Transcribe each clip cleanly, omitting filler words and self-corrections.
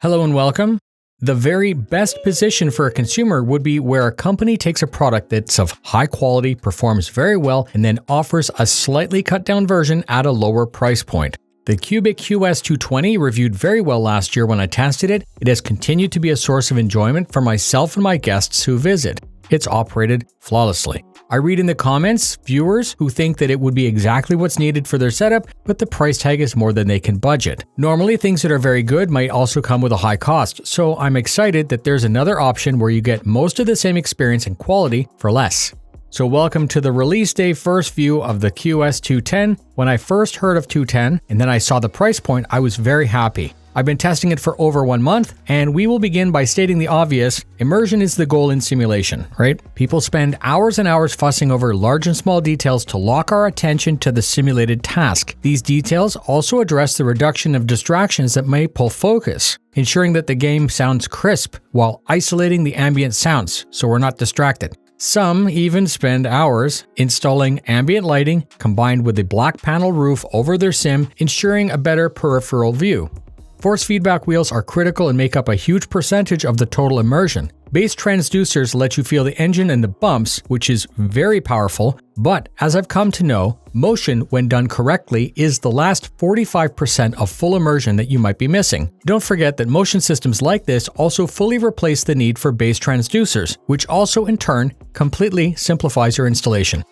Hello and welcome. The very best position for a consumer would be where a company takes a product that's of high quality, performs very well, and then offers a slightly cut down version at a lower price point. The Qubic QS220 reviewed very well last year when I tested it. It has continued to be a source of enjoyment for myself and my guests who visit. It's operated flawlessly. I read in the comments viewers who think that it would be exactly what's needed for their setup, but the price tag is more than they can budget. Normally, things that are very good might also come with a high cost, so I'm excited that there's another option where you get most of the same experience and quality for less. So welcome to the release day first view of the QS210. When I first heard of 210 and then I saw the price point, I was very happy. I've been testing it for over 1 month, and we will begin by stating the obvious. Immersion is the goal in simulation, right? People spend hours and hours fussing over large and small details to lock our attention to the simulated task. These details also address the reduction of distractions that may pull focus, ensuring that the game sounds crisp while isolating the ambient sounds so we're not distracted. Some even spend hours installing ambient lighting combined with a black panel roof over their sim, ensuring a better peripheral view. Force feedback wheels are critical and make up a huge percentage of the total immersion. Bass transducers let you feel the engine and the bumps, which is very powerful, but as I've come to know, motion, when done correctly, is the last 45% of full immersion that you might be missing. Don't forget that motion systems like this also fully replace the need for bass transducers, which also in turn completely simplifies your installation.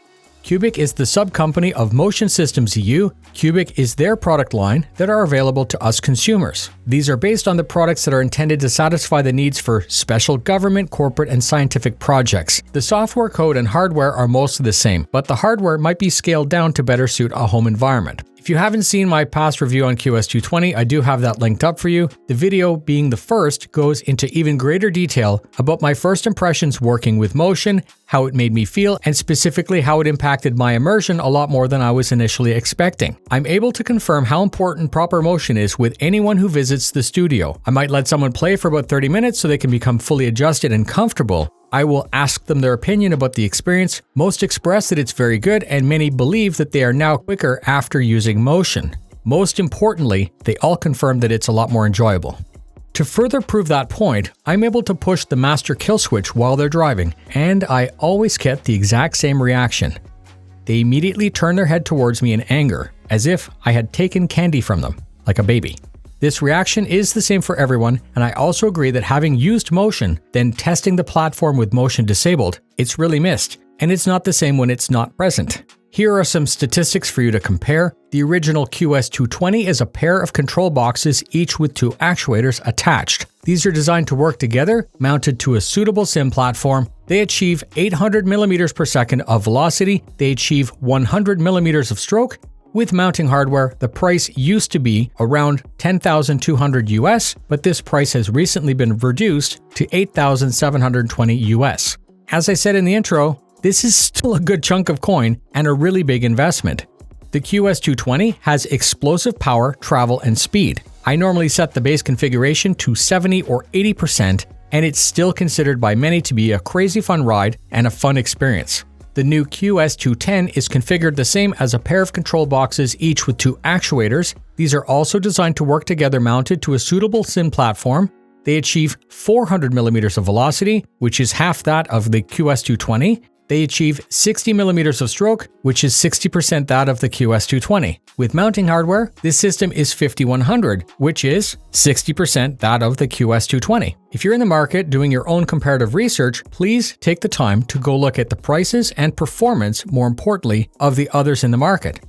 Qubic is the sub-company of Motion Systems EU. Qubic is their product line that are available to us consumers. These are based on the products that are intended to satisfy the needs for special government, corporate, and scientific projects. The software code and hardware are mostly the same, but the hardware might be scaled down to better suit a home environment. If you haven't seen my past review on QS220, I do have that linked up for you. The video, being the first, goes into even greater detail about my first impressions working with motion, how it made me feel, and specifically how it impacted my immersion a lot more than I was initially expecting. I'm able to confirm how important proper motion is with anyone who visits the studio. I might let someone play for about 30 minutes so they can become fully adjusted and comfortable. I will ask them their opinion about the experience. Most express that it's very good, and many believe that they are now quicker after using motion. Most importantly, they all confirm that it's a lot more enjoyable. To further prove that point, I'm able to push the master kill switch while they're driving, and I always get the exact same reaction. They immediately turn their head towards me in anger, as if I had taken candy from them, like a baby. This reaction is the same for everyone, and I also agree that having used motion, then testing the platform with motion disabled, it's really missed, and it's not the same when it's not present. Here are some statistics for you to compare. The original QS220 is a pair of control boxes, each with 2 actuators attached. These are designed to work together, mounted to a suitable sim platform. They achieve 800 millimeters per second of velocity. They achieve 100 millimeters of stroke. With mounting hardware, the price used to be around $10,200 US, but this price has recently been reduced to $8,720 US. As I said in the intro, this is still a good chunk of coin and a really big investment. The QS220 has explosive power, travel, and speed. I normally set the base configuration to 70 or 80%, and it's still considered by many to be a crazy fun ride and a fun experience. The new QS210 is configured the same as a pair of control boxes, each with 2 actuators. These are also designed to work together mounted to a suitable sim platform. They achieve 400 millimeters of velocity, which is half that of the QS220. They achieve 60 millimeters of stroke, which is 60% that of the QS220. With mounting hardware, this system is 5100, which is 60% that of the QS220. If you're in the market doing your own comparative research, please take the time to go look at the prices and performance, more importantly, of the others in the market.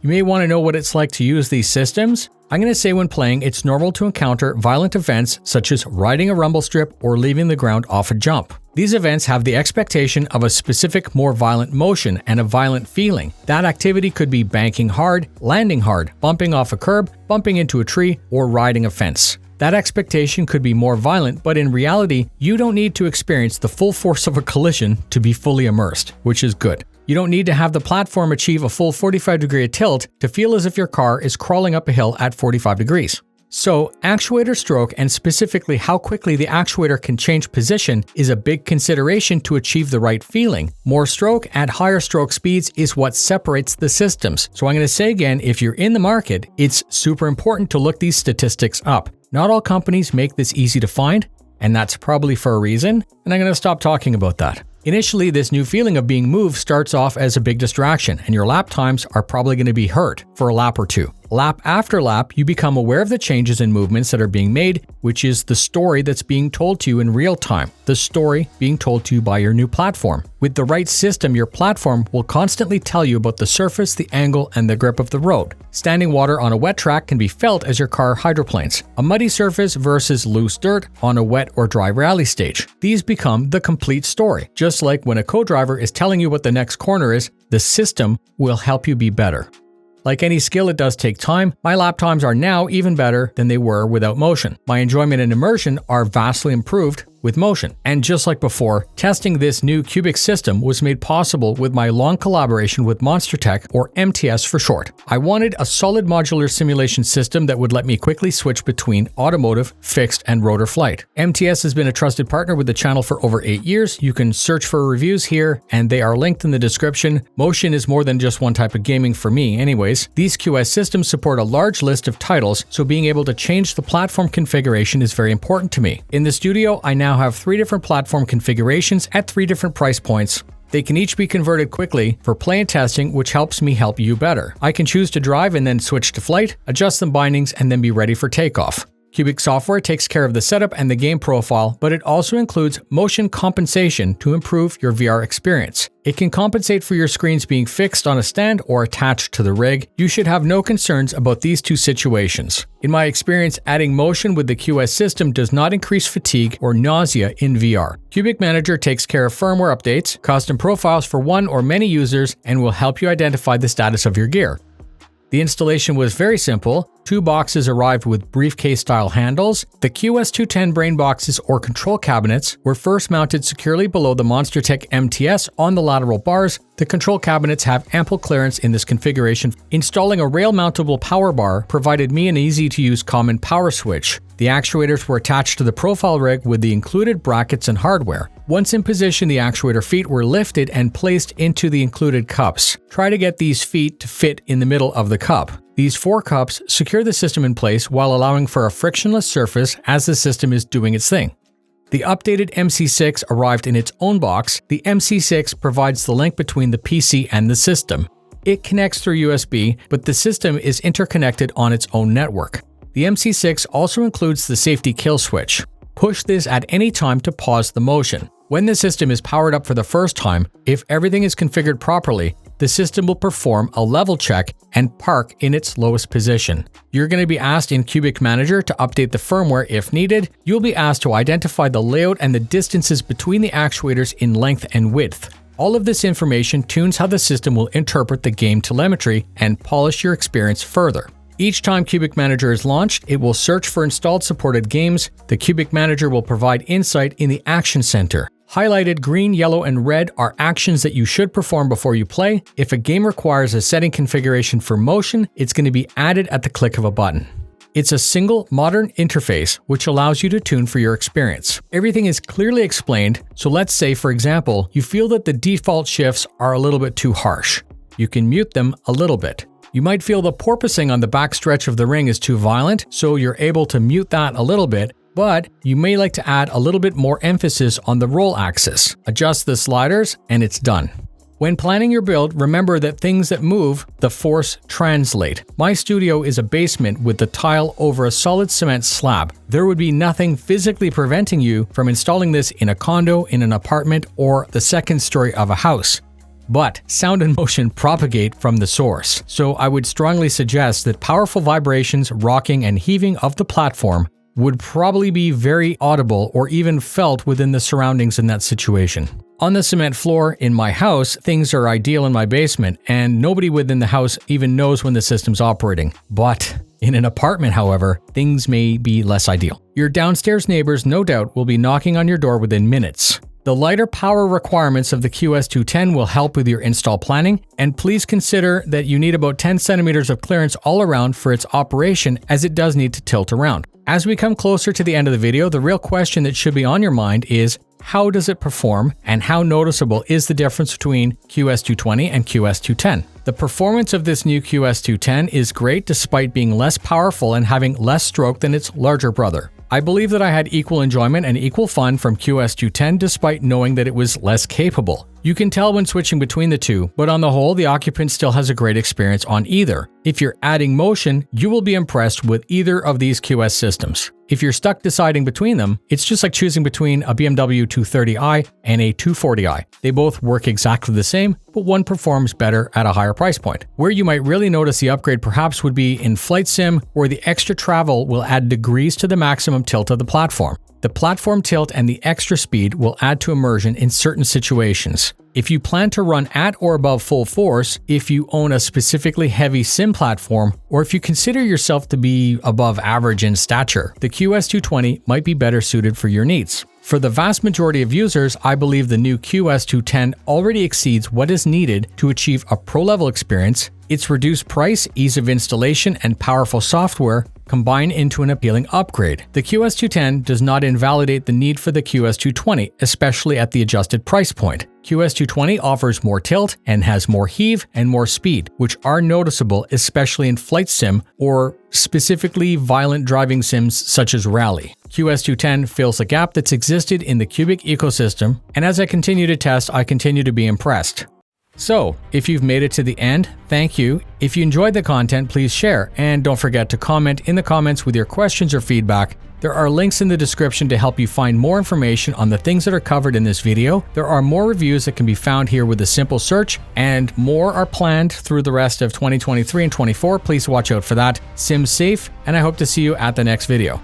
You may want to know what it's like to use these systems. I'm going to say when playing, it's normal to encounter violent events such as riding a rumble strip or leaving the ground off a jump. These events have the expectation of a specific, more violent motion and a violent feeling. That activity could be banking hard, landing hard, bumping off a curb, bumping into a tree, or riding a fence. That expectation could be more violent, but in reality, you don't need to experience the full force of a collision to be fully immersed, which is good. You don't need to have the platform achieve a full 45-degree tilt to feel as if your car is crawling up a hill at 45 degrees. So, actuator stroke and specifically how quickly the actuator can change position is a big consideration to achieve the right feeling. More stroke at higher stroke speeds is what separates the systems. So I'm going to say again, if you're in the market, it's super important to look these statistics up. Not all companies make this easy to find, and that's probably for a reason, and I'm going to stop talking about that. Initially, this new feeling of being moved starts off as a big distraction, and your lap times are probably going to be hurt for a lap or two. Lap after lap, you become aware of the changes and movements that are being made, which is the story that's being told to you in real time, the story being told to you by your new platform. With the right system, your platform will constantly tell you about the surface, the angle, and the grip of the road. Standing water on a wet track can be felt as your car hydroplanes. A muddy surface versus loose dirt on a wet or dry rally stage. These become the complete story. Just like when a co-driver is telling you what the next corner is, the system will help you be better. Like any skill, it does take time. My lap times are now even better than they were without motion. My enjoyment and immersion are vastly improved with motion. And just like before, testing this new Qubic system was made possible with my long collaboration with MonsterTech, or MTS for short. I wanted a solid modular simulation system that would let me quickly switch between automotive, fixed, and rotor flight. MTS has been a trusted partner with the channel for over 8 years. You can search for reviews here, and they are linked in the description. Motion is more than just one type of gaming for me anyways. These QS systems support a large list of titles, so being able to change the platform configuration is very important to me. In the studio, I now have 3 different platform configurations at 3 different price points. They can each be converted quickly for play and testing, which helps me help you better. I can choose to drive and then switch to flight, adjust the bindings, and then be ready for takeoff. Qubic software takes care of the setup and the game profile, but it also includes motion compensation to improve your VR experience. It can compensate for your screens being fixed on a stand or attached to the rig. You should have no concerns about these 2 situations. In my experience, adding motion with the QS system does not increase fatigue or nausea in VR. Qubic Manager takes care of firmware updates, custom profiles for one or many users, and will help you identify the status of your gear. The installation was very simple. 2 boxes arrived with briefcase-style handles. The QS210 brain boxes or control cabinets were first mounted securely below the MonsterTech MTS on the lateral bars. The control cabinets have ample clearance in this configuration. Installing a rail-mountable power bar provided me an easy-to-use common power switch. The actuators were attached to the profile rig with the included brackets and hardware. Once in position, the actuator feet were lifted and placed into the included cups. Try to get these feet to fit in the middle of the cup. These 4 cups secure the system in place while allowing for a frictionless surface as the system is doing its thing. The updated MC6 arrived in its own box. The MC6 provides the link between the PC and the system. It connects through USB, but the system is interconnected on its own network. The MC6 also includes the safety kill switch. Push this at any time to pause the motion. When the system is powered up for the first time, if everything is configured properly, the system will perform a level check and park in its lowest position. You're going to be asked in Qubic Manager to update the firmware if needed. You'll be asked to identify the layout and the distances between the actuators in length and width. All of this information tunes how the system will interpret the game telemetry and polish your experience further. Each time Qubic Manager is launched, it will search for installed supported games. The Qubic Manager will provide insight in the Action Center. Highlighted green, yellow, and red are actions that you should perform before you play. If a game requires a setting configuration for motion, it's going to be added at the click of a button. It's a single, modern interface which allows you to tune for your experience. Everything is clearly explained, so let's say, for example, you feel that the default shifts are a little bit too harsh. You can mute them a little bit. You might feel the porpoising on the back stretch of the ring is too violent, so you're able to mute that a little bit, but you may like to add a little bit more emphasis on the roll axis. Adjust the sliders and it's done. When planning your build, remember that things that move, the force translate. My studio is a basement with the tile over a solid cement slab. There would be nothing physically preventing you from installing this in a condo, in an apartment, or the second story of a house. But sound and motion propagate from the source, so I would strongly suggest that powerful vibrations, rocking, and heaving of the platform would probably be very audible or even felt within the surroundings in that situation. On the cement floor in my house, things are ideal in my basement, and nobody within the house even knows when the system's operating. But in an apartment, however, things may be less ideal. Your downstairs neighbors no doubt will be knocking on your door within minutes. The lighter power requirements of the QS210 will help with your install planning, and please consider that you need about 10 centimeters of clearance all around for its operation, as it does need to tilt around. As we come closer to the end of the video, the real question that should be on your mind is, how does it perform, and how noticeable is the difference between QS220 and QS210? The performance of this new QS210 is great despite being less powerful and having less stroke than its larger brother. I believe that I had equal enjoyment and equal fun from QS210 despite knowing that it was less capable. You can tell when switching between the two, but on the whole, the occupant still has a great experience on either. If you're adding motion, you will be impressed with either of these QS systems. If you're stuck deciding between them, it's just like choosing between a BMW 230i and a 240i. They both work exactly the same, but one performs better at a higher price point. Where you might really notice the upgrade perhaps would be in flight sim, where the extra travel will add degrees to the maximum tilt of the platform. The platform tilt and the extra speed will add to immersion in certain situations. If you plan to run at or above full force, if you own a specifically heavy sim platform, or if you consider yourself to be above average in stature, the QS220 might be better suited for your needs. For the vast majority of users, I believe the new QS210 already exceeds what is needed to achieve a pro-level experience. Its reduced price, ease of installation, and powerful software combine into an appealing upgrade. The QS210 does not invalidate the need for the QS220, especially at the adjusted price point. QS220 offers more tilt and has more heave and more speed, which are noticeable especially in flight sim or specifically violent driving sims such as rally. QS210 fills a gap that's existed in the Qubic ecosystem, and as I continue to test, I continue to be impressed. So, if you've made it to the end, thank you. If you enjoyed the content, please share, and don't forget to comment in the comments with your questions or feedback. There are links in the description to help you find more information on the things that are covered in this video. There are more reviews that can be found here with a simple search, and more are planned through the rest of 2023 and 24. Please watch out for that. Sim safe, and I hope to see you at the next video.